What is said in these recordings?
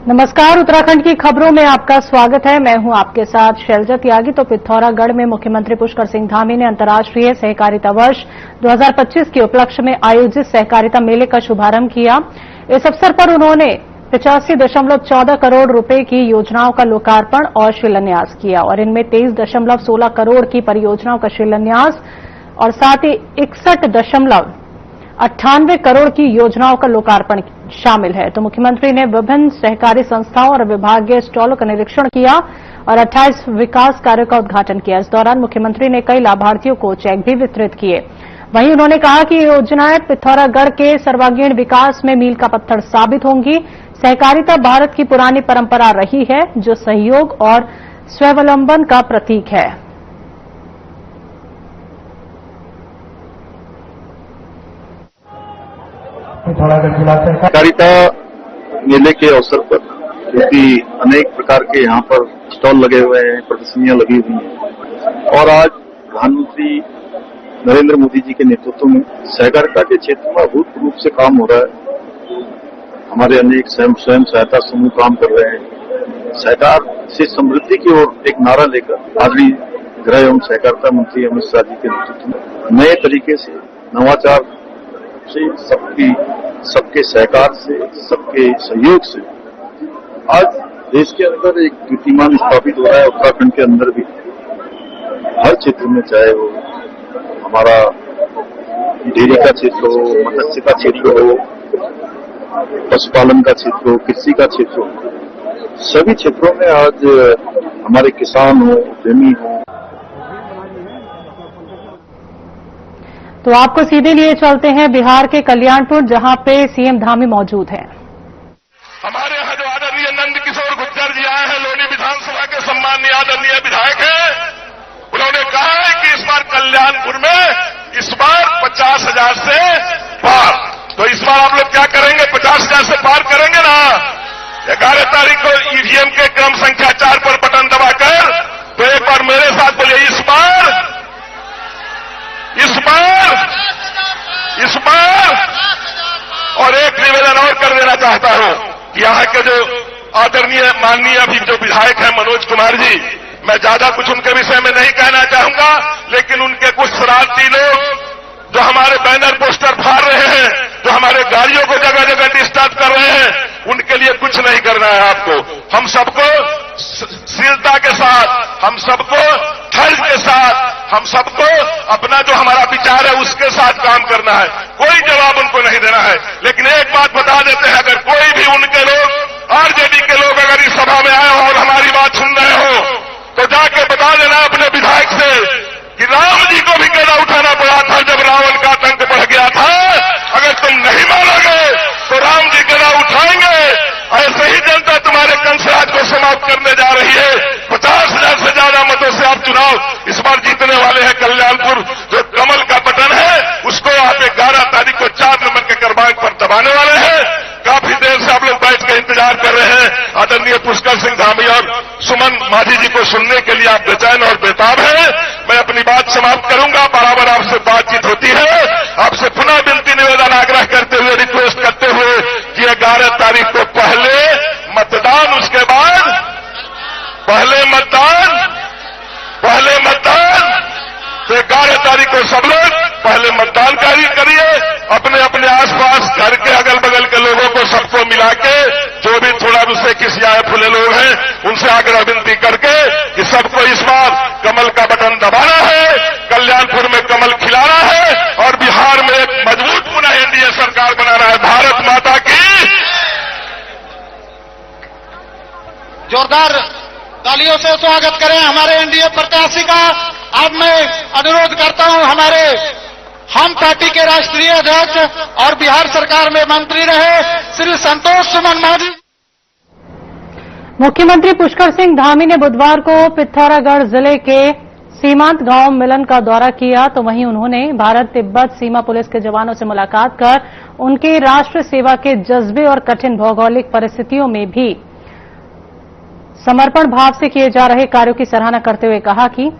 नमस्कार, उत्तराखंड की खबरों में आपका स्वागत है। मैं हूं आपके साथ शैलजा त्यागी। तो पिथौरागढ़ में मुख्यमंत्री पुष्कर सिंह धामी ने अंतर्राष्ट्रीय सहकारिता वर्ष 2025 के उपलक्ष्य में आयोजित सहकारिता मेले का शुभारंभ किया। इस अवसर पर उन्होंने 85.14 करोड़ रुपए की योजनाओं का लोकार्पण और शिलान्यास किया और इनमें 23.16 करोड़ की परियोजनाओं का शिलान्यास और साथ ही 61.98 करोड़ की योजनाओं का लोकार्पण शामिल है। तो मुख्यमंत्री ने विभिन्न सहकारी संस्थाओं और विभागीय स्टॉलों का निरीक्षण किया और 28 विकास कार्यों का उद्घाटन किया। इस दौरान मुख्यमंत्री ने कई लाभार्थियों को चेक भी वितरित किए। वहीं उन्होंने कहा कि ये योजनाएं पिथौरागढ़ के सर्वांगीण विकास में मील का पत्थर साबित होंगी। सहकारिता भारत की पुरानी परंपरा रही है जो सहयोग और स्वावलंबन का प्रतीक है। सहकारिता मेले के अवसर पर क्योंकि अनेक प्रकार के यहाँ पर स्टॉल लगे हुए हैं, प्रदर्शनियां लगी हुई हैं और आज प्रधानमंत्री नरेंद्र मोदी जी के नेतृत्व में सहकारिता के क्षेत्र में अभूतपूर्व रूप से काम हो रहा है। हमारे अनेक स्वयं सहायता समूह काम कर रहे हैं। सहकार से समृद्धि की ओर एक नारा लेकर आदरणीय गृह एवं सहकारिता मंत्री अमित शाह जी के नेतृत्व में नए तरीके से नवाचार से सबके सहकार से, सबके सहयोग से आज देश के अंदर एक कीर्तिमान स्थापित हो रहा है। उत्तराखंड के अंदर भी हर क्षेत्र में, चाहे वो हमारा डेयरी का क्षेत्र हो, मत्स्य का क्षेत्र हो, पशुपालन का क्षेत्र हो, कृषि का क्षेत्र हो, सभी क्षेत्रों में आज हमारे किसान हो, उद्यमी हो। तो आपको सीधे लिए चलते हैं बिहार के कल्याणपुर, जहां पे सीएम धामी मौजूद हैं। हमारे यहाँ जो आदरणीय नंद किशोर गुर्जर जी आए हैं, लोनी विधानसभा के सम्मानीय आदरणीय विधायक हैं, उन्होंने कहा है कि इस बार कल्याणपुर में इस बार 50,000 से पार। तो इस बार आप लोग क्या करेंगे? 50,000 से पार करेंगे ना? 11 तारीख को ईवीएम के क्रम संख्या 4 पर बटन दबाकर तो एक बार मेरे साथ बोलिए, इस बार और एक निवेदन और कर देना चाहता हूं कि यहां के जो आदरणीय माननीय अभी जो विधायक हैं मनोज कुमार जी, मैं ज्यादा कुछ उनके विषय में नहीं कहना चाहूंगा, लेकिन उनके कुछ शरारती लोग जो हमारे बैनर पोस्टर फाड़ रहे हैं, जो हमारे गाड़ियों को जगह जगह डिस्टर्ब कर रहे हैं, उनके लिए कुछ नहीं करना है आपको। हम सबको शीलता के साथ, हम सबको धैर्य के साथ, हम सबको अपना जो हमारा विचार है उसके साथ काम करना है। कोई जवाब उनको नहीं देना है। लेकिन एक बात बता देते हैं, अगर कोई भी उनके लोग, आरजेडी के लोग अगर इस सभा में आए हो और हमारी बात सुन रहे हो तो जाके बता देना अपने विधायक से कि राम जी को भी गदा उठाना पड़ा था जब रावण का आतंक बढ़ गया था। अगर तुम नहीं मानोगे तो राम जी गदा उठाएंगे। ऐसे ही जनता तुम्हारे कंसराज को समाप्त करने जा रही है। 50,000 से ज्यादा मतों से आप चुनाव इस बार जीतने वाले हैं। कल्याणपुर जो कमल का बटन है उसको आप 11 तारीख को 4 नंबर के क्रमांक पर दबाने वाले हैं। काफी देर से आप लोग बैठ के इंतजार कर रहे हैं। आदरणीय पुष्कर सिंह धामी और सुमन माझी जी को सुनने के लिए आप बेचैन और बेताब हैं। मैं अपनी बात समाप्त करूंगा। बराबर आपसे बातचीत होती है। आपसे पुनः विनती, निवेदन, आग्रह करते हुए, रिक्वेस्ट करते हुए कि 11 तारीख को पहले मतदान, उसके बाद पहले मतदान तो 11 तारीख को सब लोग पहले मतदान करिए। अपने अपने आसपास घर के अगल बगल के लोगों को सबको मिला के, जो भी थोड़ा उससे खिसियाए फुले लोग हैं उनसे आग्रह विनती करके कि सबको इस बार कमल का बटन दबाना है, कल्याणपुर में कमल खिलाना है और बिहार में एक मजबूत पुनः एनडीए सरकार बनाना है। भारत माता की जोरदार तालियों से स्वागत करें हमारे एनडीए प्रत्याशी का। अब मैं अनुरोध करता हूं हमारे हम पार्टी के राष्ट्रीय अध्यक्ष और बिहार सरकार में मंत्री रहे श्री संतोष सुमन माझी। मुख्यमंत्री पुष्कर सिंह धामी ने बुधवार को पिथौरागढ़ जिले के सीमांत गांव मिलन का दौरा किया। तो वहीं उन्होंने भारत तिब्बत सीमा पुलिस के जवानों से मुलाकात कर उनके राष्ट्र सेवा के जज्बे और कठिन भौगोलिक परिस्थितियों में भी समर्पण भाव से किए जा रहे कार्यों की सराहना करते हुए कहा कि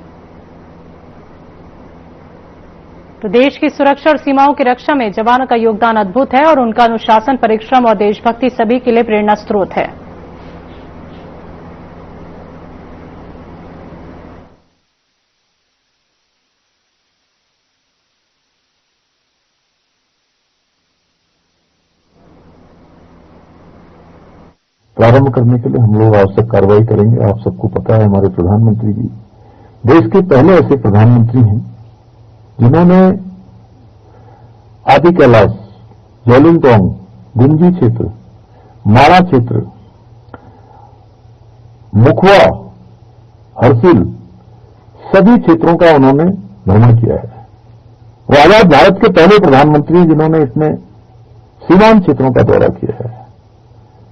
देश की सुरक्षा और सीमाओं की रक्षा में जवानों का योगदान अद्भुत है और उनका अनुशासन, परिश्रम और देशभक्ति सभी के लिए प्रेरणा स्रोत है। प्रारंभ करने के लिए हम लोग आवश्यक कार्रवाई करेंगे। आप सबको पता है, हमारे प्रधानमंत्री जी देश के पहले ऐसे प्रधानमंत्री हैं जिन्होंने आदि कैलाश, जोलिंगटोंग, गुंजी क्षेत्र, माड़ा क्षेत्र, मुखवा, हरसिल सभी क्षेत्रों का उन्होंने भ्रमण किया है। वो आजाद भारत के पहले प्रधानमंत्री हैं जिन्होंने इतने सीमांत क्षेत्रों का दौरा किया है।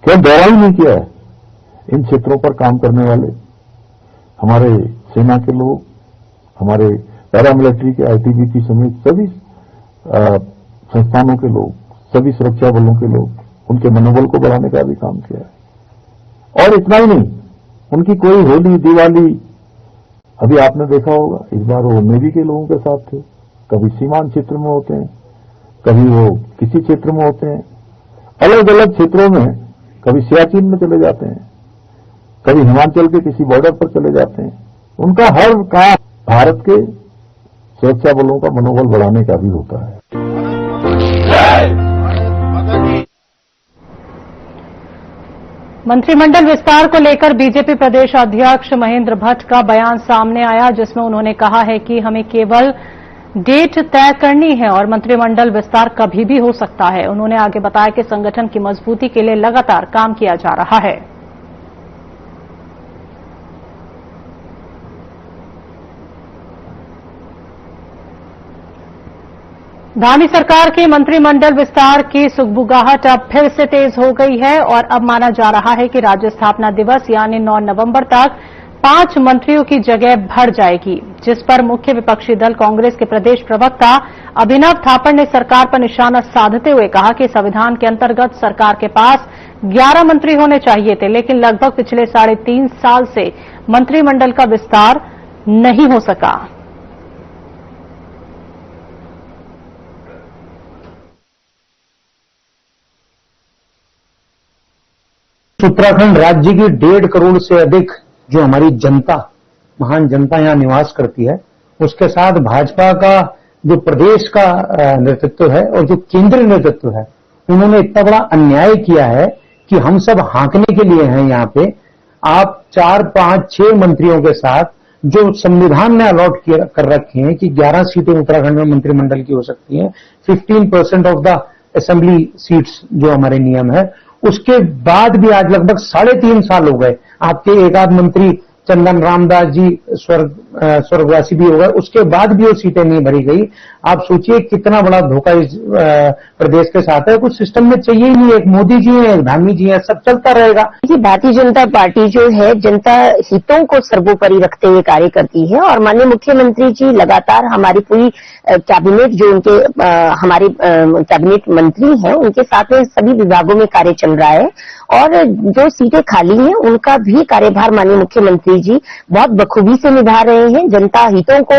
क्या दौरा ही नहीं किया है, इन क्षेत्रों पर काम करने वाले हमारे सेना के लोग, हमारे पैरामिलिट्री के, आईटीबीपी समेत सभी संस्थानों के लोग, सभी सुरक्षा बलों के लोग, उनके मनोबल को बढ़ाने का भी काम किया है। और इतना ही नहीं, उनकी कोई होली, दिवाली, अभी आपने देखा होगा इस बार वो नेवी के लोगों के साथ थे। कभी सीमांत क्षेत्र में होते हैं, कभी वो किसी क्षेत्र में होते हैं, अलग अलग क्षेत्रों में, कभी सियाचिन में चले जाते हैं, कभी हिमाचल के किसी बॉर्डर पर चले जाते हैं। उनका हर काम भारत के सुरक्षा बलों का मनोबल बढ़ाने का भी होता है। मंत्रिमंडल विस्तार को लेकर बीजेपी प्रदेश अध्यक्ष महेंद्र भट्ट का बयान सामने आया, जिसमें उन्होंने कहा है कि हमें केवल डेट तय करनी है और मंत्रिमंडल विस्तार कभी भी हो सकता है। उन्होंने आगे बताया कि संगठन की मजबूती के लिए लगातार काम किया जा रहा है। धामी सरकार के मंत्रिमंडल विस्तार की सुगबुगाहट अब फिर से तेज हो गई है और अब माना जा रहा है कि राज्य स्थापना दिवस यानी 9 नवंबर तक 5 मंत्रियों की जगह भर जाएगी, जिस पर मुख्य विपक्षी दल कांग्रेस के प्रदेश प्रवक्ता अभिनव थापड़ ने सरकार पर निशाना साधते हुए कहा कि संविधान के अंतर्गत सरकार के पास 11 मंत्री होने चाहिए थे, लेकिन लगभग पिछले 3.5 साल से मंत्रिमंडल का विस्तार नहीं हो सका। उत्तराखंड राज्य की 1.5 करोड़ से अधिक जो हमारी जनता, महान जनता यहां निवास करती है, उसके साथ भाजपा का जो प्रदेश का नेतृत्व है और जो केंद्रीय नेतृत्व है, उन्होंने इतना बड़ा अन्याय किया है कि हम सब हाँकने के लिए हैं यहाँ पे। आप 4, 5, 6 मंत्रियों के साथ जो संविधान ने अलॉट कर रखे हैं कि 11 सीटें उत्तराखंड में मंत्रिमंडल की हो सकती हैं, 15% ऑफ द असेंबली सीट्स जो हमारे नियम है, उसके बाद भी आज लगभग 3.5 साल हो गए। आपके एक आध मंत्री चंदन रामदास जी स्वर्गवासी भी हो गए, उसके बाद भी वो सीटें नहीं भरी गई। आप सोचिए कितना बड़ा धोखा इस प्रदेश के साथ है। कुछ सिस्टम में चाहिए ही नहीं, एक मोदी जी हैं, एक धामी जी हैं, सब चलता रहेगा। भारतीय जनता पार्टी जो है जनता हितों को सर्वोपरि रखते हुए कार्य करती है और माननीय मुख्यमंत्री जी लगातार हमारी पूरी कैबिनेट जो उनके हमारे कैबिनेट मंत्री हैं उनके साथ में सभी विभागों में कार्य चल रहा है और जो सीटें खाली हैं उनका भी कार्यभार माननीय मुख्यमंत्री जी बहुत बखूबी से निभा रहे हैं। जनता हितों को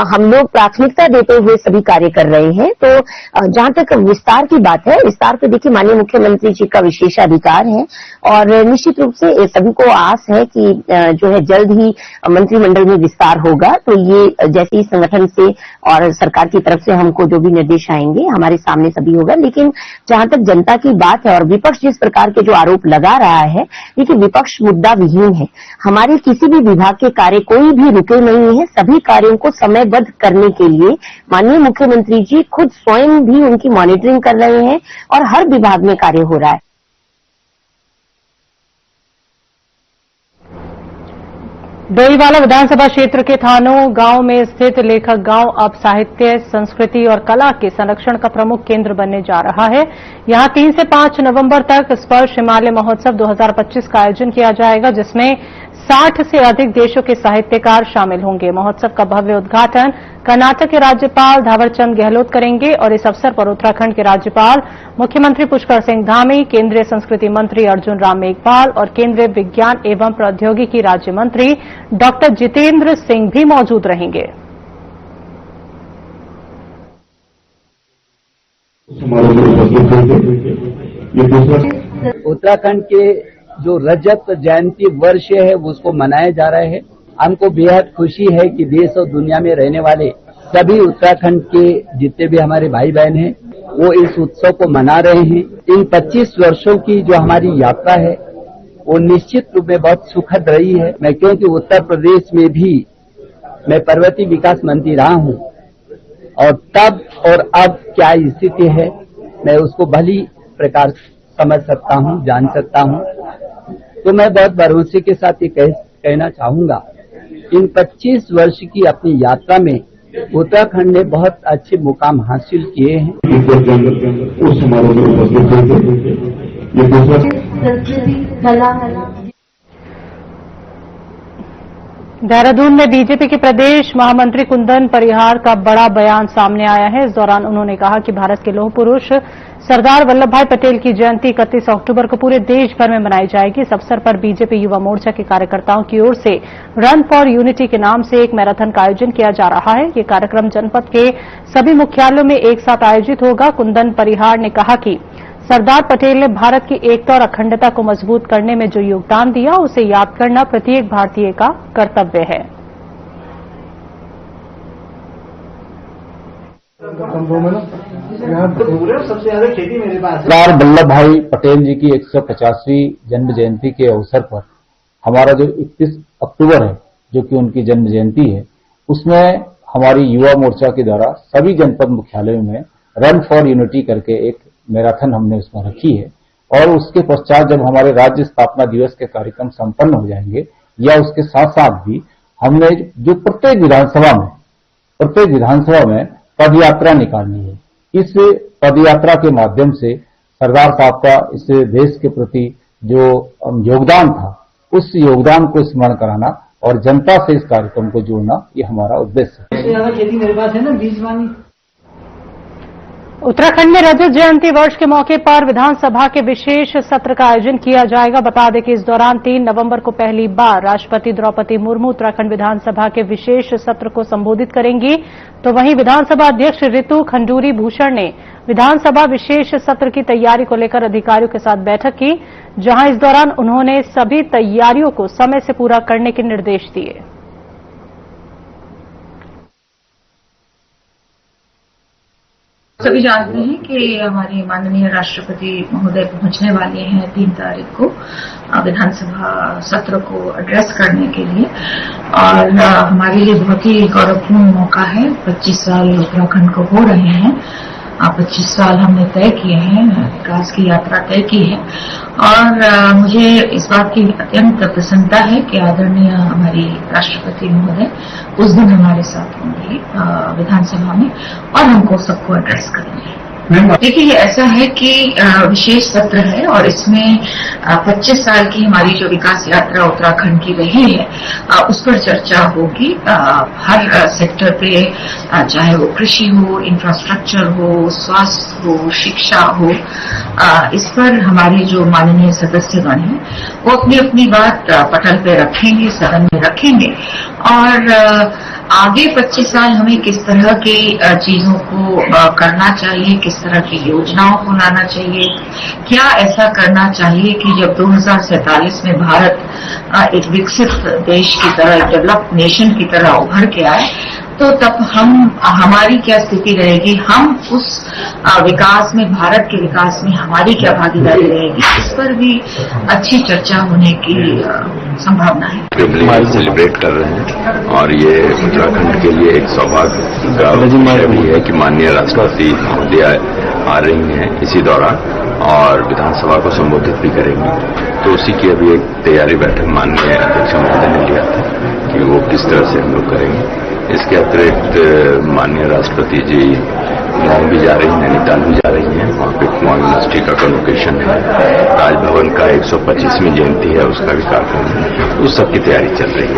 हम लोग प्राथमिकता देते हुए सभी कार्य कर रहे हैं। तो जहां तक विस्तार की बात है, विस्तार पे देखिए माननीय मुख्यमंत्री जी का विशेषाधिकार है और निश्चित रूप से सभी को आस है कि जो है जल्द ही मंत्रिमंडल में विस्तार होगा। तो ये जैसे ही संगठन से और सरकार की तरफ से हमको जो भी निर्देश आएंगे हमारे सामने सभी होगा। लेकिन जहां तक जनता की बात है और विपक्ष जिस प्रकार के जो आरोप लगा रहा है, देखिए विपक्ष मुद्दा विहीन है। हमारे किसी भी विभाग के कार्य कोई भी रुके नहीं है। सभी कार्यों को समयबद्ध करने के लिए माननीय मुख्यमंत्री जी खुद स्वयं भी उनकी मॉनिटरिंग कर रहे हैं और हर विभाग में कार्य हो रहा है। डोईवाला विधानसभा क्षेत्र के थानों गांव में स्थित लेखक गांव अब साहित्य, संस्कृति और कला के संरक्षण का प्रमुख केंद्र बनने जा रहा है। यहां 3 से 5 नवंबर तक स्पर्श हिमालय महोत्सव 2025 का आयोजन किया जाएगा, जिसमें 60 से अधिक देशों के साहित्यकार शामिल होंगे। महोत्सव का भव्य उद्घाटन कर्नाटक के राज्यपाल धावरचंद गहलोत करेंगे और इस अवसर पर उत्तराखंड के राज्यपाल मुख्यमंत्री पुष्कर सिंह धामी, केंद्रीय संस्कृति मंत्री अर्जुन राम मेघवाल और केंद्रीय विज्ञान एवं प्रौद्योगिकी राज्य मंत्री डॉक्टर जितेंद्र सिंह भी मौजूद रहेंगे। उत्तराखंड के जो रजत जयंती वर्ष है उसको मनाया जा रहा है। हमको बेहद खुशी है कि देश और दुनिया में रहने वाले सभी उत्तराखंड के जितने भी हमारे भाई बहन हैं वो इस उत्सव को मना रहे हैं। इन 25 वर्षों की जो हमारी यात्रा है वो निश्चित रूप में बहुत सुखद रही है। मैं क्योंकि उत्तर प्रदेश में भी मैं पर्वतीय विकास मंत्री रहा हूं और तब और अब क्या स्थिति है मैं उसको भली प्रकार समझ सकता हूं, जान सकता हूं। तो मैं बहुत भरोसे के साथ ये कहना चाहूंगा, इन 25 वर्ष की अपनी यात्रा में उत्तराखंड ने बहुत अच्छे मुकाम हासिल किए हैं। उस समारोह में उपस्थित देहरादून में बीजेपी के प्रदेश महामंत्री कुंदन परिहार का बड़ा बयान सामने आया है। इस दौरान उन्होंने कहा कि भारत के लौह पुरुष सरदार वल्लभ भाई पटेल की जयंती 31 अक्टूबर को पूरे देश भर में मनाई जाएगी। इस अवसर पर बीजेपी युवा मोर्चा के कार्यकर्ताओं की ओर से रन फॉर यूनिटी के नाम से एक मैराथन का आयोजन किया जा रहा है। ये कार्यक्रम जनपद के सभी मुख्यालयों में एक साथ आयोजित होगा। कुंदन परिहार ने कहा कि सरदार पटेल ने भारत की एकता और अखंडता को मजबूत करने में जो योगदान दिया उसे याद करना प्रत्येक भारतीय का कर्तव्य है। सरदार वल्लभ भाई पटेल जी की 150वीं जन्म जयंती के अवसर पर हमारा जो 31 अक्टूबर है, जो कि उनकी जन्म जयंती है, उसमें हमारी युवा मोर्चा के द्वारा सभी जनपद मुख्यालयों में रन फॉर यूनिटी करके एक मैराथन हमने उसमें रखी है। और उसके पश्चात जब हमारे राज्य स्थापना दिवस के कार्यक्रम संपन्न हो जाएंगे या उसके साथ साथ भी हमने जो प्रत्येक विधानसभा में पद यात्रा निकालनी है। इस पद यात्रा के माध्यम से सरदार साहब का इस देश के प्रति जो योगदान था, उस योगदान को स्मरण कराना और जनता से इस कार्यक्रम को जोड़ना, ये हमारा उद्देश्य है। खेती मेरे पास है ना, बीजवानी। उत्तराखंड में रजत जयंती वर्ष के मौके पर विधानसभा के विशेष सत्र का आयोजन किया जाएगा। बता दें कि इस दौरान 3 नवंबर को पहली बार राष्ट्रपति द्रौपदी मुर्मू उत्तराखंड विधानसभा के विशेष सत्र को संबोधित करेंगी। तो वहीं विधानसभा अध्यक्ष ऋतु खंडूरी भूषण ने विधानसभा विशेष सत्र की तैयारी को लेकर अधिकारियों के साथ बैठक की, जहां इस दौरान उन्होंने सभी तैयारियों को समय से पूरा करने के निर्देश दिए। सभी जानते हैं कि हमारे माननीय राष्ट्रपति महोदय पहुंचने वाले हैं 3 तारीख को विधानसभा सत्र को एड्रेस करने के लिए, और हमारे लिए बहुत ही गौरवपूर्ण मौका है। 25 साल उत्तराखंड को हो रहे हैं, 25 साल हमने तय किए हैं, विकास की यात्रा तय की है, और मुझे इस बात की अत्यंत प्रसन्नता है कि आदरणीय हमारी राष्ट्रपति महोदय उस दिन हमारे साथ होंगे विधानसभा में और हमको सबको एड्रेस करेंगे। देखिए, ये ऐसा है कि विशेष सत्र है और इसमें 25 साल की हमारी जो विकास यात्रा उत्तराखंड की रही है उस पर चर्चा होगी। हर सेक्टर पे, चाहे वो कृषि हो, इंफ्रास्ट्रक्चर हो, स्वास्थ्य हो, शिक्षा हो, इस पर हमारे जो माननीय सदस्यगण हैं वो अपनी अपनी बात पटल पे रखेंगे, सदन में रखेंगे, और आगे 25 साल हमें किस तरह की चीजों को करना चाहिए, किस तरह की योजनाओं को लाना चाहिए, क्या ऐसा करना चाहिए कि जब 2047 में भारत एक विकसित देश की तरह, एक डेवलप्ड नेशन की तरह उभर के आए, तो तब हमारी क्या स्थिति रहेगी, हम उस विकास में, भारत के विकास में हमारी क्या भागीदारी रहेगी, इस पर भी अच्छी चर्चा होने की संभावना है। सेलिब्रेट कर रहे हैं और ये उत्तराखंड के लिए एक सौभाग्य का विषय भी है कि माननीय राष्ट्रपति महोदय आ रही हैं इसी दौरान और विधानसभा को संबोधित भी करेंगी। तो उसी की अभी एक तैयारी बैठक माननीय अध्यक्ष महोदय ने लिया था कि वो किस तरह से हम लोग करेंगे। इसके अतिरिक्त माननीय राष्ट्रपति जी कुमाऊं भी जा रही हैं, नैनीताल भी जा रही हैं, वहाँ पे कुमाऊं यूनिवर्सिटी का कन्वोकेशन है, राजभवन का 125वीं जयंती है, उसका भी कार्यक्रम है, उस सब की तैयारी चल रही है।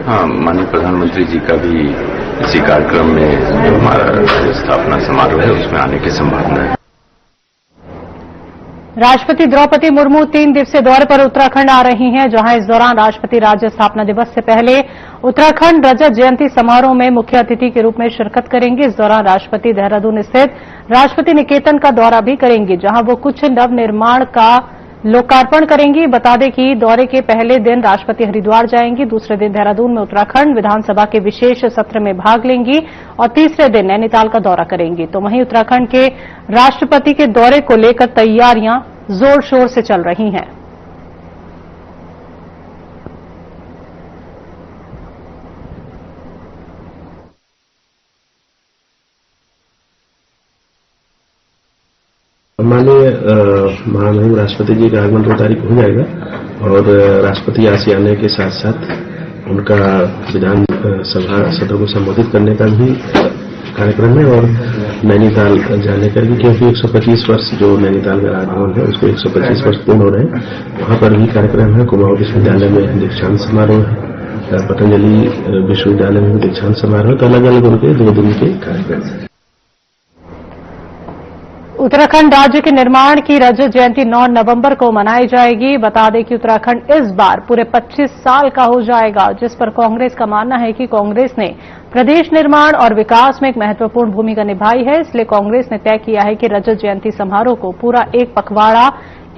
हाँ, माननीय प्रधानमंत्री जी का भी इसी कार्यक्रम में जो हमारा स्थापना समारोह है उसमें आने की संभावना है। राष्ट्रपति द्रौपदी मुर्मू 3 दिवसीय दौरे पर उत्तराखंड आ रही हैं, जहां इस दौरान राष्ट्रपति राज्य स्थापना दिवस से पहले उत्तराखंड रजत जयंती समारोह में मुख्य अतिथि के रूप में शिरकत करेंगे। इस दौरान राष्ट्रपति देहरादून स्थित राष्ट्रपति निकेतन का दौरा भी करेंगे, जहां वो कुछ नवनिर्माण का लोकार्पण करेंगी। बता दें कि दौरे के पहले दिन राष्ट्रपति हरिद्वार जाएंगी, दूसरे दिन देहरादून में उत्तराखंड विधानसभा के विशेष सत्र में भाग लेंगी और तीसरे दिन नैनीताल का दौरा करेंगी। तो वहीं उत्तराखंड के राष्ट्रपति के दौरे को लेकर तैयारियां जोर शोर से चल रही हैं। माननीय महामहिम राष्ट्रपति जी का आगमन 2 तारीख हो जाएगा और राष्ट्रपति यहाँ आने के साथ साथ उनका विधान सभा सत्र को संबोधित करने का भी कार्यक्रम है और नैनीताल जाने का भी, क्योंकि 125 वर्ष जो नैनीताल का राजभवन है उसको 125 वर्ष पूर्ण हो रहे हैं। वहां पर भी कार्यक्रम है। कुमाऊं विश्वविद्यालय में दीक्षांत समारोह है, पतंजलि विश्वविद्यालय में भी दीक्षांत समारोह, तो अलग अलग उनके 2 दिन के कार्यक्रम है। उत्तराखंड राज्य के निर्माण की रजत जयंती 9 नवंबर को मनाई जाएगी। बता दें कि उत्तराखंड इस बार पूरे 25 साल का हो जाएगा, जिस पर कांग्रेस का मानना है कि कांग्रेस ने प्रदेश निर्माण और विकास में एक महत्वपूर्ण भूमिका निभाई है। इसलिए कांग्रेस ने तय किया है कि रजत जयंती समारोह को पूरा एक पखवाड़ा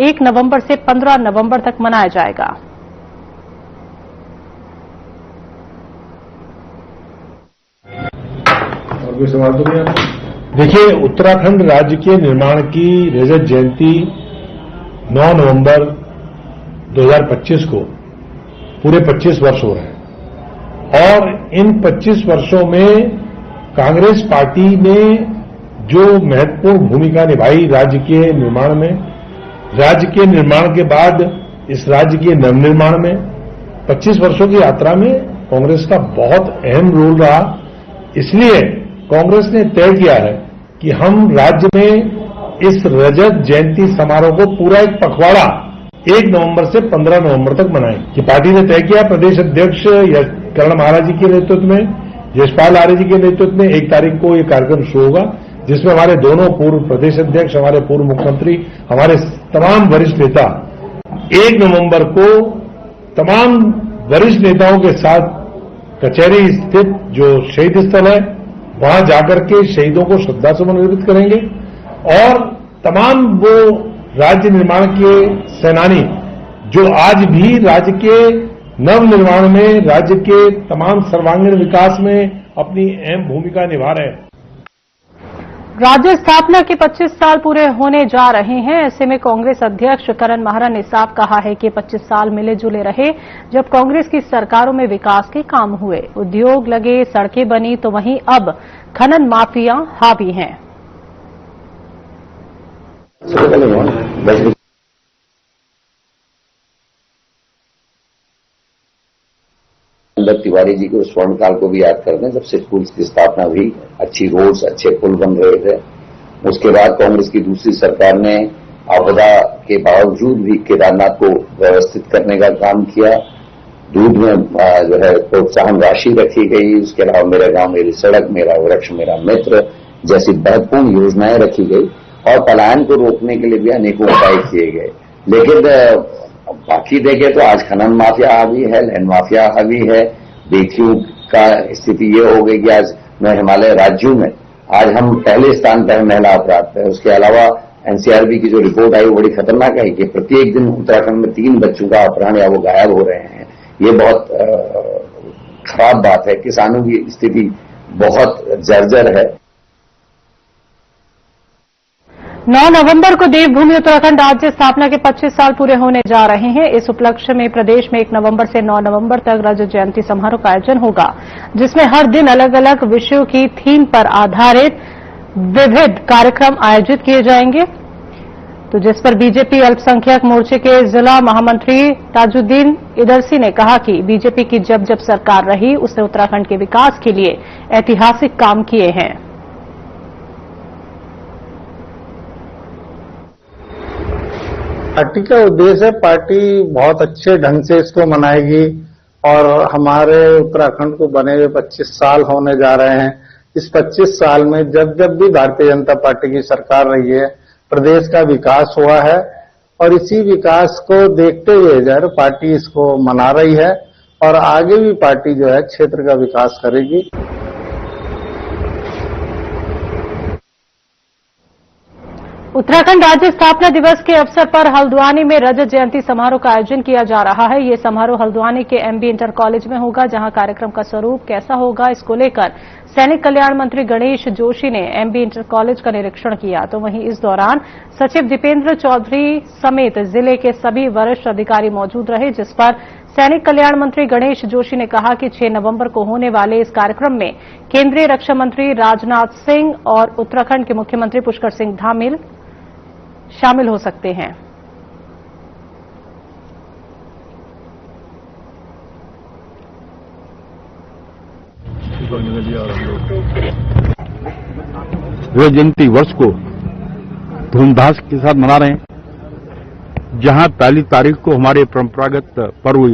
1 नवंबर से 15 नवंबर तक मनाया जाएगा। और कोई सवाल तो नहीं है? देखिए, उत्तराखंड राज्य के निर्माण की रजत जयंती 9 नवंबर 2025 को पूरे 25 वर्ष हो रहे हैं और इन 25 वर्षों में कांग्रेस पार्टी ने जो महत्वपूर्ण भूमिका निभाई राज्य के निर्माण में, राज्य के निर्माण के बाद इस राज्य के नवनिर्माण में 25 वर्षों की यात्रा में कांग्रेस का बहुत अहम रोल रहा। इसलिए कांग्रेस ने तय किया है कि हम राज्य में इस रजत जयंती समारोह को पूरा एक पखवाड़ा 1 नवंबर से 15 नवंबर तक मनाएं। ये पार्टी ने तय किया। प्रदेश अध्यक्ष कर्ण महाराज जी के नेतृत्व में, यशपाल आर्य जी के नेतृत्व में 1 तारीख को ये कार्यक्रम शुरू होगा, जिसमें हमारे दोनों पूर्व प्रदेश अध्यक्ष, हमारे पूर्व मुख्यमंत्री, हमारे तमाम वरिष्ठ नेता 1 नवंबर को तमाम वरिष्ठ नेताओं के साथ कचहरी स्थित जो शहीद स्थल है वहां जाकर के शहीदों को श्रद्धासुमन अर्पित करेंगे और तमाम वो राज्य निर्माण के सेनानी जो आज भी राज्य के नव निर्माण में, राज्य के तमाम सर्वांगीण विकास में अपनी अहम भूमिका निभा रहे हैं। राज्य स्थापना के 25 साल पूरे होने जा रहे हैं। ऐसे में कांग्रेस अध्यक्ष करण माहरा ने साफ कहा है कि 25 साल मिले जुले रहे जब कांग्रेस की सरकारों में विकास के काम हुए, उद्योग लगे, सड़कें बनी, तो वहीं अब खनन माफिया हावी हैं। तिवारी जी के उस स्वर्ण काल को भी याद करते हैं जब से स्कूल की स्थापना हुई, अच्छी रोड्स, अच्छे पुल बन रहे थे। उसके बाद कांग्रेस की दूसरी सरकार ने आपदा के बावजूद भी केदारनाथ को व्यवस्थित करने का काम किया। दूध में जो है प्रोत्साहन राशि रखी गई। उसके अलावा मेरा गांव मेरी सड़क, मेरा वृक्ष मेरा मित्र जैसी महत्वपूर्ण योजनाएं रखी गई और पलायन को रोकने के लिए भी अनेकों उपाय किए गए। लेकिन बाकी देखें तो आज खनन माफिया हावी है, लैंड माफिया हावी है। बेटियों का स्थिति ये हो गई कि आज मैं हिमालय राज्यों में आज हम पहले स्थान पर है महिला अपराध पर। उसके अलावा एनसीआरबी की जो रिपोर्ट आई वो बड़ी खतरनाक है कि प्रत्येक दिन उत्तराखंड में 3 बच्चों का अपहरण या वो गायब हो रहे हैं। ये बहुत खराब बात है। किसानों की स्थिति बहुत जर्जर है। 9 नवंबर को देवभूमि उत्तराखंड राज्य स्थापना के 25 साल पूरे होने जा रहे हैं। इस उपलक्ष्य में प्रदेश में 1 नवंबर से 9 नवंबर तक रजत जयंती समारोह का आयोजन होगा, जिसमें हर दिन अलग अलग विषयों की थीम पर आधारित विविध कार्यक्रम आयोजित किए जाएंगे। तो जिस पर बीजेपी अल्पसंख्यक मोर्चे के जिला महामंत्री ताजुद्दीन इदरसी ने कहा कि बीजेपी की जब जब सरकार रही उसने उत्तराखंड के विकास के लिए ऐतिहासिक काम किए हैं। पार्टी का उद्देश्य है, पार्टी बहुत अच्छे ढंग से इसको मनाएगी और हमारे उत्तराखंड को बने हुए 25 साल होने जा रहे हैं। इस 25 साल में जब जब भी भारतीय जनता पार्टी की सरकार रही है प्रदेश का विकास हुआ है और इसी विकास को देखते हुए जो है पार्टी इसको मना रही है और आगे भी पार्टी जो है क्षेत्र का विकास करेगी। उत्तराखंड राज्य स्थापना दिवस के अवसर पर हल्द्वानी में रजत जयंती समारोह का आयोजन किया जा रहा है। ये समारोह हल्द्वानी के एमबी इंटर कॉलेज में होगा, जहां कार्यक्रम का स्वरूप कैसा होगा इसको लेकर सैनिक कल्याण मंत्री गणेश जोशी ने एमबी इंटर कॉलेज का निरीक्षण किया। तो वहीं इस दौरान सचिव दीपेंद्र चौधरी समेत जिले के सभी वरिष्ठ अधिकारी मौजूद रहे, जिस पर सैनिक कल्याण मंत्री गणेश जोशी ने कहा कि 6 नवंबर को होने वाले इस कार्यक्रम में केंद्रीय रक्षा मंत्री राजनाथ सिंह और उत्तराखंड के मुख्यमंत्री पुष्कर सिंह धामी शामिल हो सकते हैं। रजत जयंती वर्ष को धूमधाम के साथ मना रहे हैं, जहां पहली तारीख को हमारे परंपरागत पर्व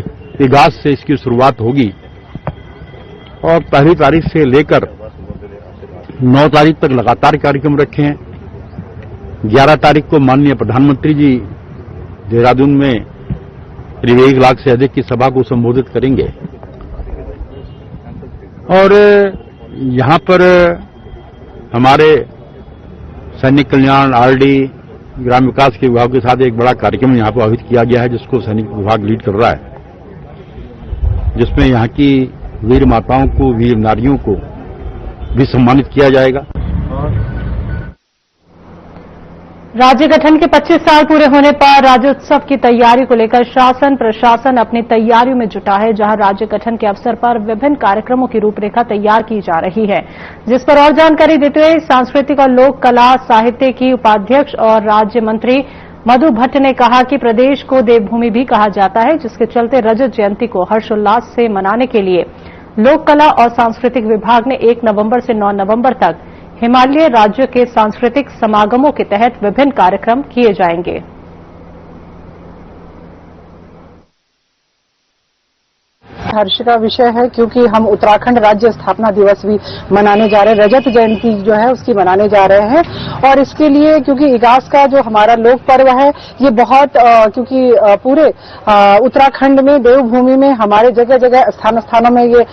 इगास से इसकी शुरुआत होगी और पहली तारीख से लेकर 9 तारीख तक लगातार कार्यक्रम रखे हैं। 11 तारीख को माननीय प्रधानमंत्री जी देहरादून में करीब 1 लाख से अधिक की सभा को संबोधित करेंगे और यहां पर हमारे सैनिक कल्याण, आरडी, ग्राम विकास के विभाग के साथ एक बड़ा कार्यक्रम यहां पर आयोजित किया गया है, जिसको सैनिक विभाग लीड कर रहा है, जिसमें यहां की वीर माताओं को, वीर नारियों को भी सम्मानित किया जाएगा। राज्य गठन के 25 साल पूरे होने पर राज्योत्सव की तैयारी को लेकर शासन प्रशासन अपनी तैयारियों में जुटा है, जहां राज्य गठन के अवसर पर विभिन्न कार्यक्रमों की रूपरेखा तैयार की जा रही है, जिस पर और जानकारी देते हुए सांस्कृतिक और लोक कला साहित्य की उपाध्यक्ष और राज्य मंत्री मधु भट्ट ने कहा कि प्रदेश को देवभूमि भी कहा जाता है, जिसके चलते रजत जयंती को हर्षोल्लास से मनाने के लिए लोक कला और सांस्कृतिक विभाग ने 1 नवंबर से 9 नवंबर तक हिमालय राज्यों के सांस्कृतिक समागमों के तहत विभिन्न कार्यक्रम किए जाएंगे। हर्ष का विषय है क्योंकि हम उत्तराखंड राज्य स्थापना दिवस भी मनाने जा रहे हैं, रजत जयंती जो है उसकी मनाने जा रहे हैं। और इसके लिए क्योंकि इगास का जो हमारा लोक पर्व है ये बहुत क्योंकि पूरे उत्तराखंड में देवभूमि में हमारे जगह जगह स्थानों में ये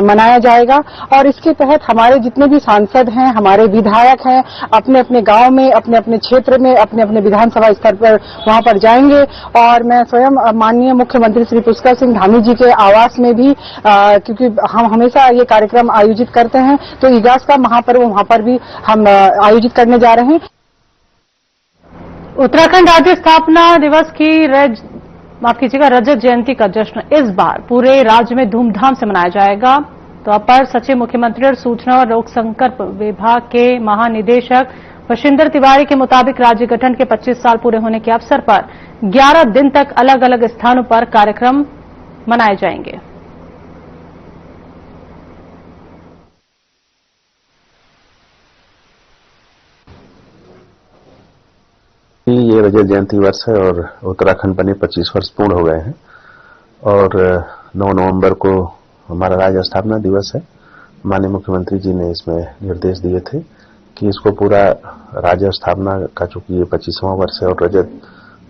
मनाया जाएगा और इसके तहत हमारे जितने भी सांसद हैं, हमारे विधायक हैं, अपने अपने गांव में, अपने अपने क्षेत्र में, अपने अपने विधानसभा स्तर पर वहां पर जाएंगे। और मैं स्वयं माननीय मुख्यमंत्री श्री पुष्कर सिंह धामी जी के आवास में भी क्योंकि हम हमेशा ये कार्यक्रम आयोजित करते हैं, तो इगास का महापर्व वहां पर भी हम आयोजित करने जा रहे हैं। उत्तराखंड राज्य स्थापना दिवस की रजत जयंती का जश्न इस बार पूरे राज्य में धूमधाम से मनाया जाएगा। तो अपर सचिव मुख्यमंत्री और सूचना और लोक संपर्क विभाग के महानिदेशक वशिंदर तिवारी के मुताबिक राज्य गठन के 25 साल पूरे होने के अवसर पर 11 दिन तक अलग अलग स्थानों पर कार्यक्रम मनाए जाएंगे। ये रजत जयंती वर्ष है और उत्तराखंड बने 25 वर्ष पूर्ण हो गए हैं और 9 नवंबर को हमारा राज्य स्थापना दिवस है। माननीय मुख्यमंत्री जी ने इसमें निर्देश दिए थे कि इसको पूरा राज्य स्थापना का चूंकि ये 25वां वर्ष है और रजत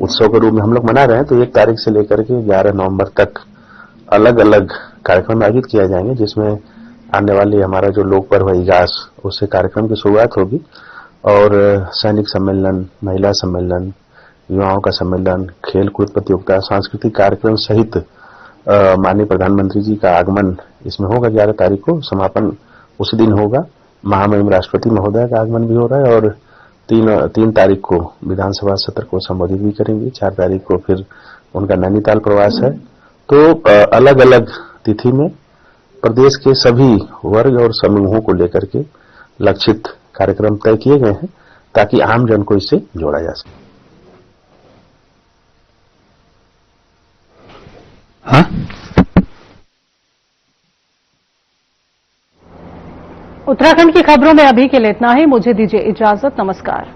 उत्सव के रूप में हम लोग मना रहे हैं, तो 1 तारीख से लेकर के 11 नवंबर तक अलग अलग कार्यक्रम आयोजित किए जाएंगे, जिसमें आने वाली हमारा जो लोक पर्व है इगास, उससे कार्यक्रम की शुरुआत होगी और सैनिक सम्मेलन, महिला सम्मेलन, युवाओं का सम्मेलन, खेल कूद प्रतियोगिता, सांस्कृतिक कार्यक्रम सहित माननीय प्रधानमंत्री जी का आगमन इसमें होगा। 11 तारीख को समापन उसी दिन होगा। महामहिम राष्ट्रपति महोदय का आगमन भी हो रहा है और 3 तारीख को विधानसभा सत्र को संबोधित भी करेंगे। 4 तारीख को फिर उनका नैनीताल प्रवास है। तो अलग अलग तिथि में प्रदेश के सभी वर्ग और समूहों को लेकर के लक्षित कार्यक्रम तय किए गए हैं ताकि आम जन को इससे जोड़ा जा सके। उत्तराखंड की खबरों में अभी के लिए इतना ही। मुझे दीजिए इजाजत। नमस्कार।